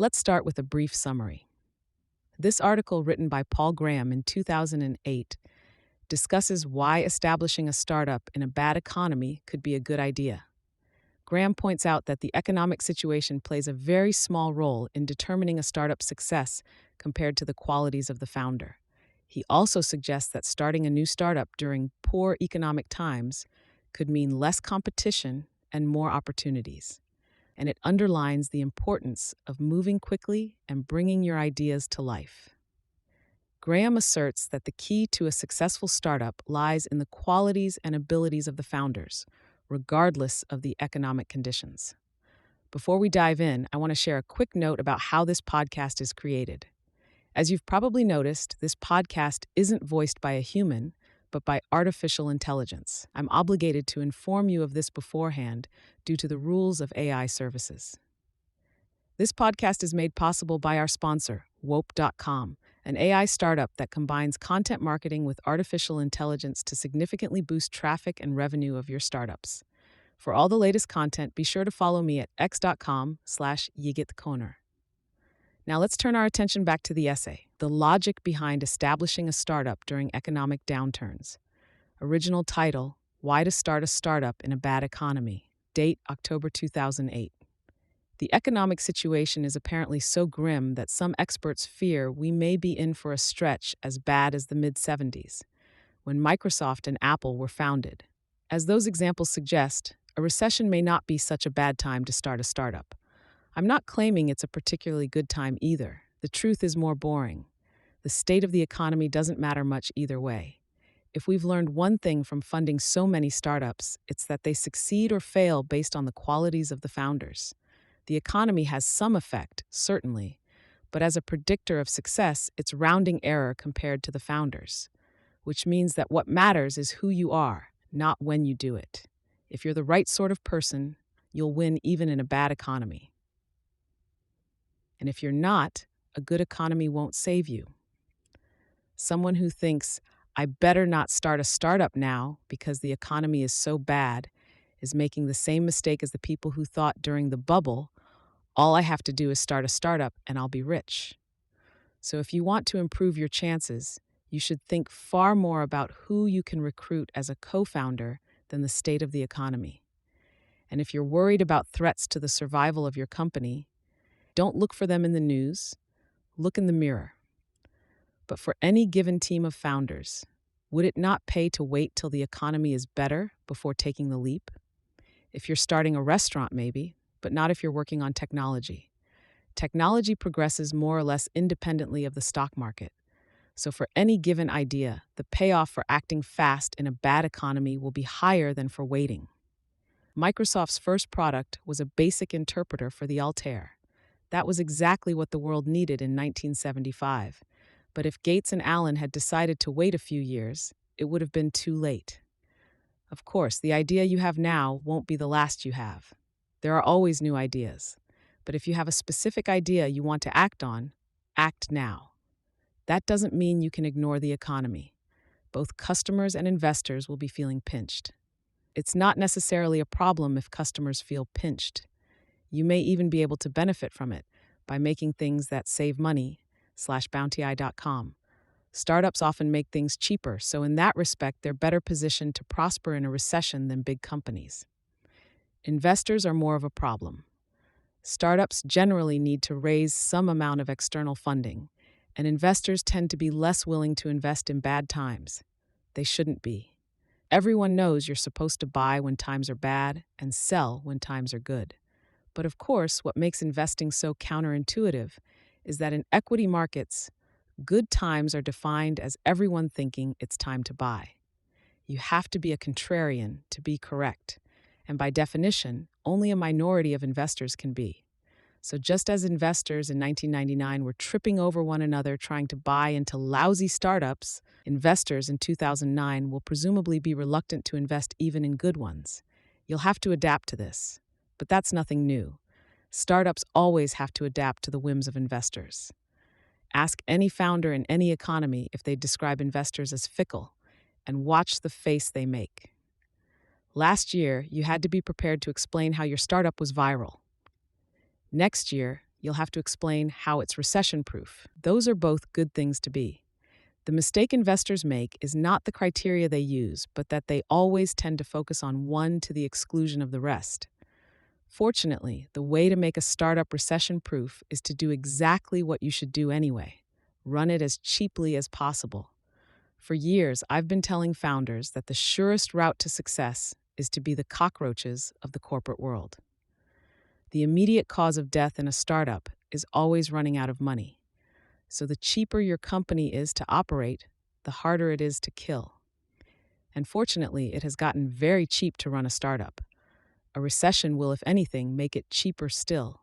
Let's start with a brief summary. This article, written by Paul Graham in 2008, discusses why establishing a startup in a bad economy could be a good idea. Graham points out that the economic situation plays a very small role in determining a startup's success compared to the qualities of the founder. He also suggests that starting a new startup during poor economic times could mean less competition and more opportunities. And it underlines the importance of moving quickly and bringing your ideas to life. Graham asserts that the key to a successful startup lies in the qualities and abilities of the founders, regardless of the economic conditions. Before we dive in, I want to share a quick note about how this podcast is created. As you've probably noticed, this podcast isn't voiced by a human, but by artificial intelligence. I'm obligated to inform you of this beforehand due to the rules of AI services. This podcast is made possible by our sponsor, Wope.com, an AI startup that combines content marketing with artificial intelligence to significantly boost traffic and revenue of your startups. For all the latest content, be sure to follow me at x.com/yigitkoner. Now let's turn our attention back to the essay, The Logic Behind Establishing a Startup During Economic Downturns. Original title, Why to Start a Startup in a Bad Economy. Date, October 2008. The economic situation is apparently so grim that some experts fear we may be in for a stretch as bad as the mid-70s, when Microsoft and Apple were founded. As those examples suggest, a recession may not be such a bad time to start a startup. I'm not claiming it's a particularly good time either. The truth is more boring. The state of the economy doesn't matter much either way. If we've learned one thing from funding so many startups, it's that they succeed or fail based on the qualities of the founders. The economy has some effect, certainly, but as a predictor of success, it's rounding error compared to the founders, which means that what matters is who you are, not when you do it. If you're the right sort of person, you'll win even in a bad economy. And if you're not, a good economy won't save you. Someone who thinks, I better not start a startup now because the economy is so bad, is making the same mistake as the people who thought during the bubble, all I have to do is start a startup and I'll be rich. So if you want to improve your chances, you should think far more about who you can recruit as a co-founder than the state of the economy. And if you're worried about threats to the survival of your company, don't look for them in the news, look in the mirror. But for any given team of founders, would it not pay to wait till the economy is better before taking the leap? If you're starting a restaurant, maybe, but not if you're working on technology. Technology progresses more or less independently of the stock market. So for any given idea, the payoff for acting fast in a bad economy will be higher than for waiting. Microsoft's first product was a basic interpreter for the Altair. That was exactly what the world needed in 1975. But if Gates and Allen had decided to wait a few years, it would have been too late. Of course, the idea you have now won't be the last you have. There are always new ideas. But if you have a specific idea you want to act on, act now. That doesn't mean you can ignore the economy. Both customers and investors will be feeling pinched. It's not necessarily a problem if customers feel pinched. You may even be able to benefit from it by making things that save money, /bountyeye.com. Startups often make things cheaper, so in that respect, they're better positioned to prosper in a recession than big companies. Investors are more of a problem. Startups generally need to raise some amount of external funding, and investors tend to be less willing to invest in bad times. They shouldn't be. Everyone knows you're supposed to buy when times are bad and sell when times are good. But of course, what makes investing so counterintuitive is that in equity markets, good times are defined as everyone thinking it's time to buy. You have to be a contrarian to be correct, and by definition, only a minority of investors can be. So just as investors in 1999 were tripping over one another trying to buy into lousy startups, investors in 2009 will presumably be reluctant to invest even in good ones. You'll have to adapt to this. But that's nothing new. Startups always have to adapt to the whims of investors. Ask any founder in any economy if they describe investors as fickle, and watch the face they make. Last year, you had to be prepared to explain how your startup was viral. Next year, You'll have to explain how it's recession-proof. Those are both good things to be. The mistake investors make is not the criteria they use, but that they always tend to focus on one to the exclusion of the rest. Fortunately, the way to make a startup recession-proof is to do exactly what you should do anyway. Run it as cheaply as possible. For years, I've been telling founders that the surest route to success is to be the cockroaches of the corporate world. The immediate cause of death in a startup is always running out of money. So the cheaper your company is to operate, the harder it is to kill. And fortunately, it has gotten very cheap to run a startup. A recession will, if anything, make it cheaper still.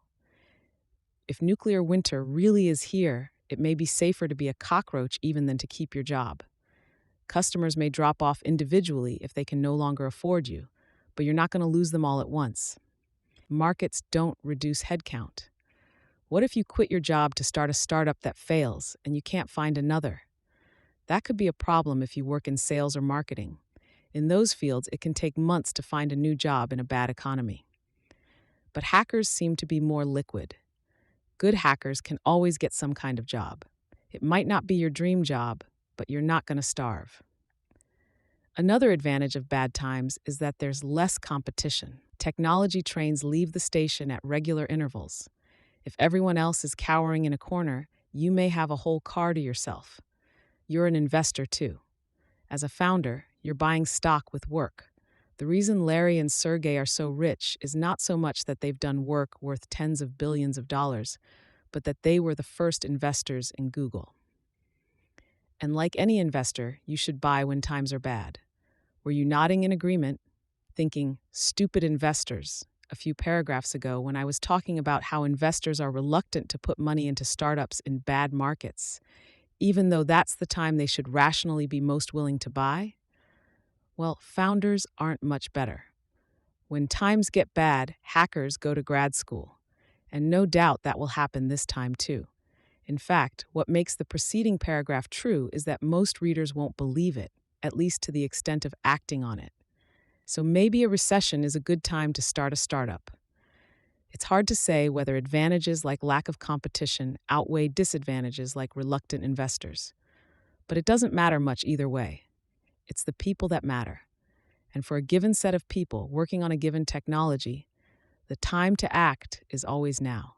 If nuclear winter really is here, it may be safer to be a cockroach even than to keep your job. Customers may drop off individually if they can no longer afford you, but you're not going to lose them all at once. Markets don't reduce headcount. What if you quit your job to start a startup that fails and you can't find another? That could be a problem if you work in sales or marketing. In those fields, it can take months to find a new job in a bad economy. But hackers seem to be more liquid. Good hackers can always get some kind of job. It might not be your dream job, but you're not going to starve. Another advantage of bad times is that there's less competition. Technology trains leave the station at regular intervals. If everyone else is cowering in a corner, you may have a whole car to yourself. You're an investor too. As a founder, you're buying stock with work. The reason Larry and Sergey are so rich is not so much that they've done work worth tens of billions of dollars, but that they were the first investors in Google. And like any investor, you should buy when times are bad. Were you nodding in agreement, thinking, stupid investors, a few paragraphs ago when I was talking about how investors are reluctant to put money into startups in bad markets, even though that's the time they should rationally be most willing to buy? Well, founders aren't much better. When times get bad, hackers go to grad school. And no doubt that will happen this time too. In fact, what makes the preceding paragraph true is that most readers won't believe it, at least to the extent of acting on it. So maybe a recession is a good time to start a startup. It's hard to say whether advantages like lack of competition outweigh disadvantages like reluctant investors. But it doesn't matter much either way. It's the people that matter. And for a given set of people working on a given technology, the time to act is always now.